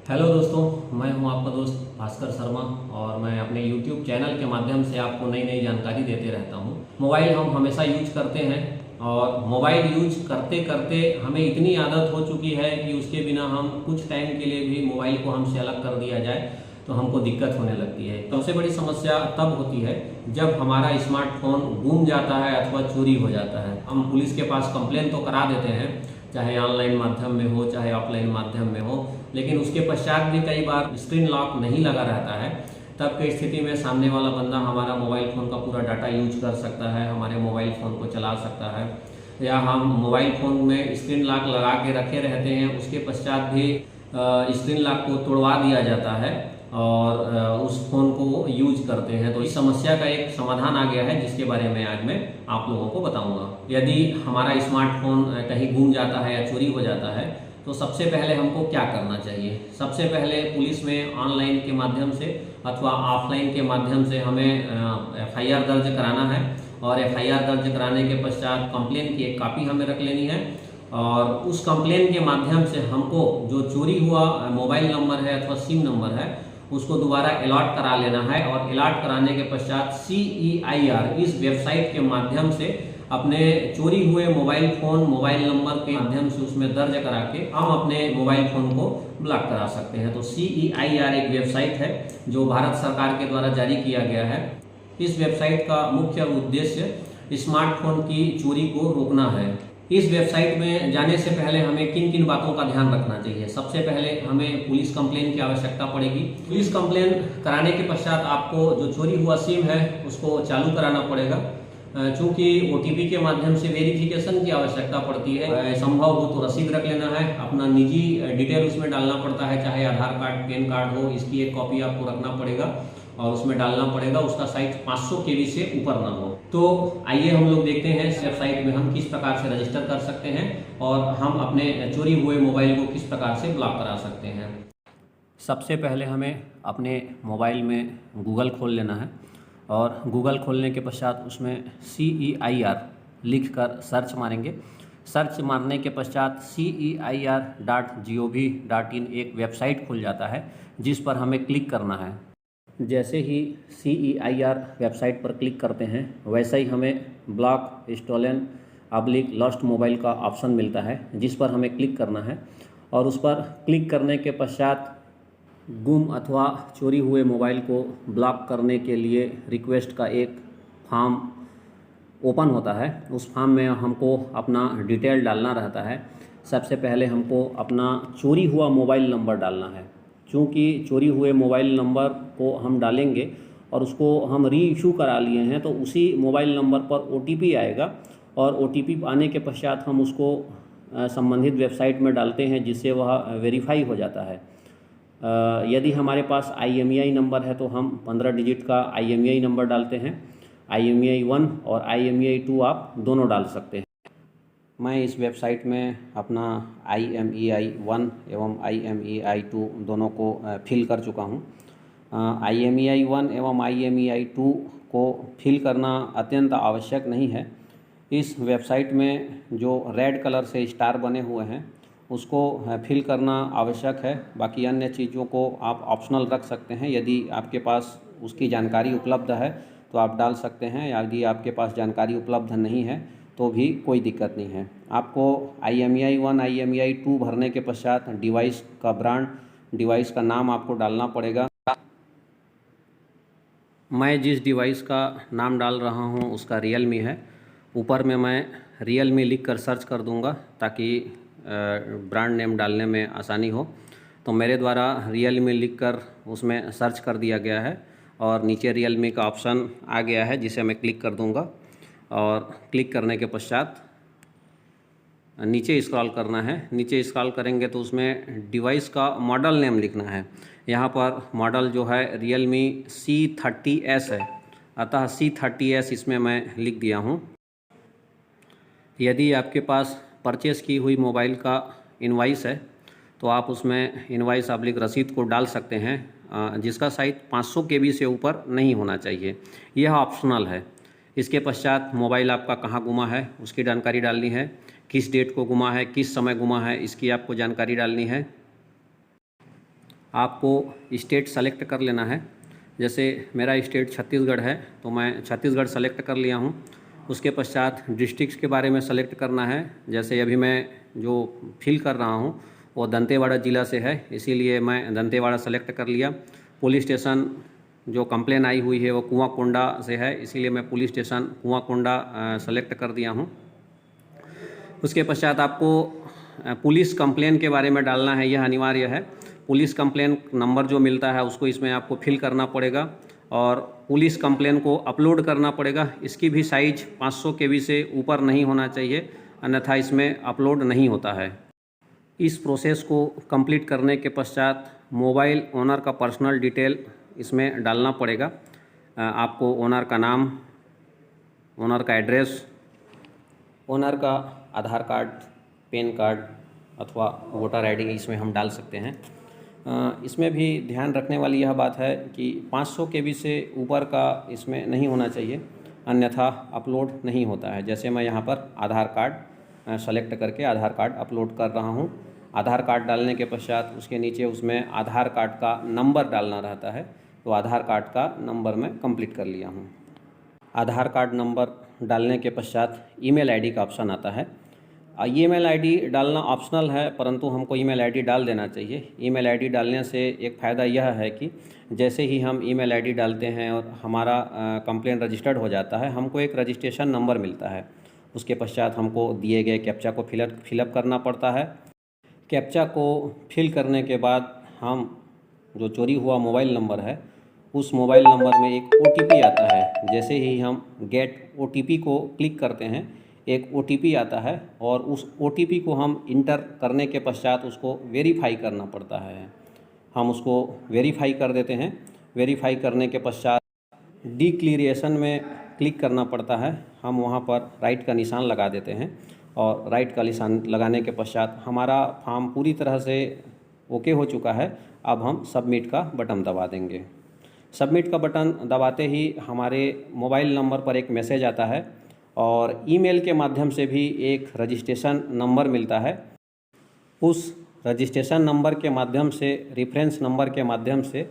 Hello दोस्तों, मैं हूं आपका दोस्त भास्कर शर्मा और मैं अपने YouTube चैनल के माध्यम से आपको नई नई जानकारी देते रहता हूं। मोबाइल हम हमेशा यूज करते हैं और मोबाइल यूज करते करते हमें इतनी आदत हो चुकी है कि उसके बिना हम कुछ टाइम के लिए भी मोबाइल को हमसे अलग कर दिया जाए तो हमको दिक्कत होने लगती है। सबसे बड़ी समस्या तब होती है जब हमारा स्मार्टफोन गुम जाता है अथवा चोरी हो जाता है। हम पुलिस के पास कंप्लेन तो करा देते हैं, चाहे ऑनलाइन माध्यम में हो चाहे ऑफलाइन माध्यम में हो, लेकिन उसके पश्चात भी कई बार स्क्रीन लॉक नहीं लगा रहता है। तब की स्थिति में सामने वाला बंदा हमारा मोबाइल फ़ोन का पूरा डाटा यूज कर सकता है, हमारे मोबाइल फ़ोन को चला सकता है, या हम मोबाइल फ़ोन में स्क्रीन लॉक लगा के रखे रहते हैं, उसके पश्चात भी स्क्रीन लॉक को तोड़वा दिया जाता है और उस फ़ोन को यूज करते हैं। तो इस समस्या का एक समाधान आ गया है जिसके बारे में आज मैं आप लोगों को बताऊंगा। यदि हमारा स्मार्टफोन कहीं गुम जाता है या चोरी हो जाता है तो सबसे पहले हमको क्या करना चाहिए। सबसे पहले पुलिस में ऑनलाइन के माध्यम से अथवा ऑफलाइन के माध्यम से हमें FIR दर्ज कराना है और FIR दर्ज कराने के पश्चात कंप्लेन की एक कापी हमें रख लेनी है और उस कंप्लेन के माध्यम से हमको जो चोरी हुआ मोबाइल नंबर है अथवा सिम नंबर है उसको दोबारा अलॉट करा लेना है और अलॉट कराने के पश्चात CEIR इस वेबसाइट के माध्यम से अपने चोरी हुए मोबाइल फ़ोन मोबाइल नंबर के माध्यम से उसमें दर्ज करा के हम अपने मोबाइल फ़ोन को ब्लॉक करा सकते हैं। तो CEIR एक वेबसाइट है जो भारत सरकार के द्वारा जारी किया गया है। इस वेबसाइट का मुख्य उद्देश्य स्मार्टफोन की चोरी को रोकना है। इस वेबसाइट में जाने से पहले हमें किन किन बातों का ध्यान रखना चाहिए। सबसे पहले हमें पुलिस कंप्लेन की आवश्यकता पड़ेगी। पुलिस कंप्लेन कराने के पश्चात आपको जो चोरी हुआ सिम है उसको चालू कराना पड़ेगा। चूंकि OTP के माध्यम से वेरिफिकेशन की आवश्यकता पड़ती है, संभव हो तो रसीद रख लेना है, अपना निजी डिटेल उसमें डालना पड़ता है, चाहे आधार कार्ड पैन कार्ड हो, इसकी एक कॉपी आपको रखना पड़ेगा और उसमें डालना पड़ेगा। उसका साइज 500 KB से ऊपर ना हो। तो आइए हम लोग देखते हैं इस वेबसाइट में हम किस प्रकार से रजिस्टर कर सकते हैं और हम अपने चोरी हुए मोबाइल को किस प्रकार से ब्लॉक करा सकते हैं। सबसे पहले हमें अपने मोबाइल में गूगल खोल लेना है और गूगल खोलने के पश्चात उसमें CEIR लिख कर सर्च मारेंगे। सर्च मारने के पश्चात CEIR.gov.in एक वेबसाइट खुल जाता है जिस पर हमें क्लिक करना है। जैसे ही CEIR वेबसाइट पर क्लिक करते हैं वैसे ही हमें ब्लॉक स्टोलन लॉस्ट मोबाइल का ऑप्शन मिलता है जिस पर हमें क्लिक करना है और उस पर क्लिक करने के पश्चात गुम अथवा चोरी हुए मोबाइल को ब्लॉक करने के लिए रिक्वेस्ट का एक फॉर्म ओपन होता है। उस फॉर्म में हमको अपना डिटेल डालना रहता है। सबसे पहले हमको अपना चोरी हुआ मोबाइल नंबर डालना है। चूँकि चोरी हुए मोबाइल नंबर को हम डालेंगे और उसको हम री इशू करा लिए हैं तो उसी मोबाइल नंबर पर OTP आएगा और OTP आने के पश्चात हम उसको संबंधित वेबसाइट में डालते हैं जिससे वह वेरीफाई हो जाता है। यदि हमारे पास IMEI नंबर है तो हम 15 डिजिट का IMEI नंबर डालते हैं। IMEI 1 और IMEI 2 आप दोनों डाल सकते हैं। मैं इस वेबसाइट में अपना IMEI 1 एवं IMEI 2 दोनों को फिल कर चुका हूँ। IMEI 1 एवं IMEI 2 को फिल करना अत्यंत आवश्यक नहीं है। इस वेबसाइट में जो रेड कलर से स्टार बने हुए हैं उसको फिल करना आवश्यक है। बाकी अन्य चीज़ों को आप ऑप्शनल रख सकते हैं। यदि आपके पास उसकी जानकारी उपलब्ध है तो आप डाल सकते हैं, यदि आपके पास जानकारी उपलब्ध नहीं है तो भी कोई दिक्कत नहीं है। आपको IMEI 1 IMEI 2 भरने के पश्चात डिवाइस का ब्रांड डिवाइस का नाम आपको डालना पड़ेगा। मैं जिस डिवाइस का नाम डाल रहा हूँ उसका Realme है। ऊपर में मैं Realme लिख कर सर्च कर दूँगा ताकि ब्रांड नेम डालने में आसानी हो। तो मेरे द्वारा Realme लिख कर उसमें सर्च कर दिया गया है और नीचे Realme का ऑप्शन आ गया है जिसे मैं क्लिक कर दूँगा और क्लिक करने के पश्चात नीचे स्क्रॉल करना है। नीचे स्क्रॉल करेंगे तो उसमें डिवाइस का मॉडल नेम लिखना है। यहाँ पर मॉडल जो है Realme C30s है, अतः C30s इसमें मैं लिख दिया हूँ। यदि आपके पास परचेस की हुई मोबाइल का इनवाइस है तो आप उसमें इनवाइस रसीद को डाल सकते हैं जिसका साइज 500 KB से ऊपर नहीं होना चाहिए। यह ऑप्शनल है। इसके पश्चात मोबाइल आपका कहाँ गुमा है उसकी जानकारी डालनी है, किस डेट को गुमा है, किस समय गुमा है, इसकी आपको जानकारी डालनी है। आपको स्टेट सेलेक्ट कर लेना है। जैसे मेरा स्टेट छत्तीसगढ़ है तो मैं छत्तीसगढ़ सेलेक्ट कर लिया हूँ। उसके पश्चात डिस्ट्रिक्ट्स के बारे में सेलेक्ट करना है। जैसे अभी मैं जो फिल कर रहा हूँ वो दंतेवाड़ा ज़िला से है, इसीलिए मैं दंतेवाड़ा सेलेक्ट कर लिया। पुलिस स्टेशन जो कंप्लेन आई हुई है वो कुआंकोंडा से है, इसीलिए मैं पुलिस स्टेशन कुआंकोंडा सेलेक्ट कर दिया हूँ। उसके पश्चात आपको पुलिस कंप्लेन के बारे में डालना है, यह अनिवार्य है। पुलिस कंप्लेन नंबर जो मिलता है उसको इसमें आपको फिल करना पड़ेगा और पुलिस कंप्लेन को अपलोड करना पड़ेगा। इसकी भी साइज 500 KB से ऊपर नहीं होना चाहिए, अन्यथा इसमें अपलोड नहीं होता है। इस प्रोसेस को कंप्लीट करने के पश्चात मोबाइल ओनर का पर्सनल डिटेल इसमें डालना पड़ेगा। आपको ओनर का नाम, ओनर का एड्रेस, ओनर का आधार कार्ड, पैन कार्ड अथवा वोटर आईडी इसमें हम डाल सकते हैं। इसमें भी ध्यान रखने वाली यह बात है कि 500 KB से ऊपर का इसमें नहीं होना चाहिए, अन्यथा अपलोड नहीं होता है। जैसे मैं यहाँ पर आधार कार्ड सेलेक्ट करके आधार कार्ड अपलोड कर रहा हूँ। आधार कार्ड डालने के पश्चात उसके नीचे उसमें आधार कार्ड का नंबर डालना रहता है, तो आधार कार्ड का नंबर मैं कंप्लीट कर लिया हूँ। आधार कार्ड नंबर डालने के पश्चात ईमेल आईडी का ऑप्शन आता है। ईमेल आईडी डालना ऑप्शनल है, परंतु हमको ईमेल आईडी डाल देना चाहिए। ईमेल आईडी डालने से एक फ़ायदा यह है कि जैसे ही हम ईमेल आईडी डालते हैं और हमारा कंप्लेंट रजिस्टर्ड हो जाता है, हमको एक रजिस्ट्रेशन नंबर मिलता है। उसके पश्चात हमको दिए गए कैप्चा को फिलअप करना पड़ता है। कैप्चा को फिल करने के बाद हम जो चोरी हुआ मोबाइल नंबर है उस मोबाइल नंबर में एक OTP आता है। जैसे ही हम गेट OTP को क्लिक करते हैं एक OTP आता है और उस OTP को हम इंटर करने के पश्चात उसको वेरीफाई करना पड़ता है। हम उसको वेरीफाई कर देते हैं। वेरीफाई करने के पश्चात डिक्लेरेशन में क्लिक करना पड़ता है। हम वहाँ पर राइट का निशान लगा देते हैं और राइट का निशान लगाने के पश्चात हमारा फॉर्म पूरी तरह से ओके हो चुका है। अब हम सबमिट का बटन दबा देंगे। सबमिट का बटन दबाते ही हमारे मोबाइल नंबर पर एक मैसेज आता है और ईमेल के माध्यम से भी एक रजिस्ट्रेशन नंबर मिलता है। उस रजिस्ट्रेशन नंबर के माध्यम से, रेफरेंस नंबर के माध्यम से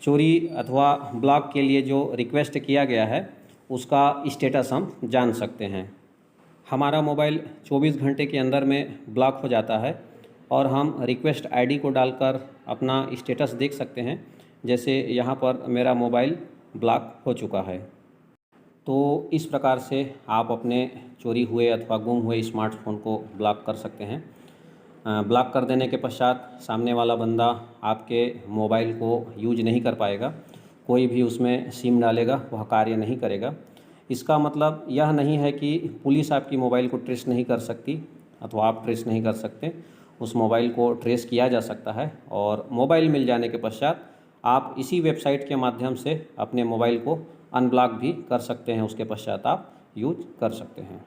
चोरी अथवा ब्लॉक के लिए जो रिक्वेस्ट किया गया है उसका स्टेटस हम जान सकते हैं। हमारा मोबाइल 24 घंटे के अंदर में ब्लॉक हो जाता है और हम रिक्वेस्ट आईडी को डालकर अपना स्टेटस देख सकते हैं। जैसे यहाँ पर मेरा मोबाइल ब्लॉक हो चुका है। तो इस प्रकार से आप अपने चोरी हुए अथवा गुम हुए स्मार्टफ़ोन को ब्लॉक कर सकते हैं। ब्लॉक कर देने के पश्चात सामने वाला बंदा आपके मोबाइल को यूज नहीं कर पाएगा। कोई भी उसमें सिम डालेगा वह कार्य नहीं करेगा। इसका मतलब यह नहीं है कि पुलिस आपकी मोबाइल को ट्रेस नहीं कर सकती अथवा आप ट्रेस नहीं कर सकते। उस मोबाइल को ट्रेस किया जा सकता है और मोबाइल मिल जाने के पश्चात आप इसी वेबसाइट के माध्यम से अपने मोबाइल को अनब्लॉक भी कर सकते हैं। उसके पश्चात आप यूज कर सकते हैं।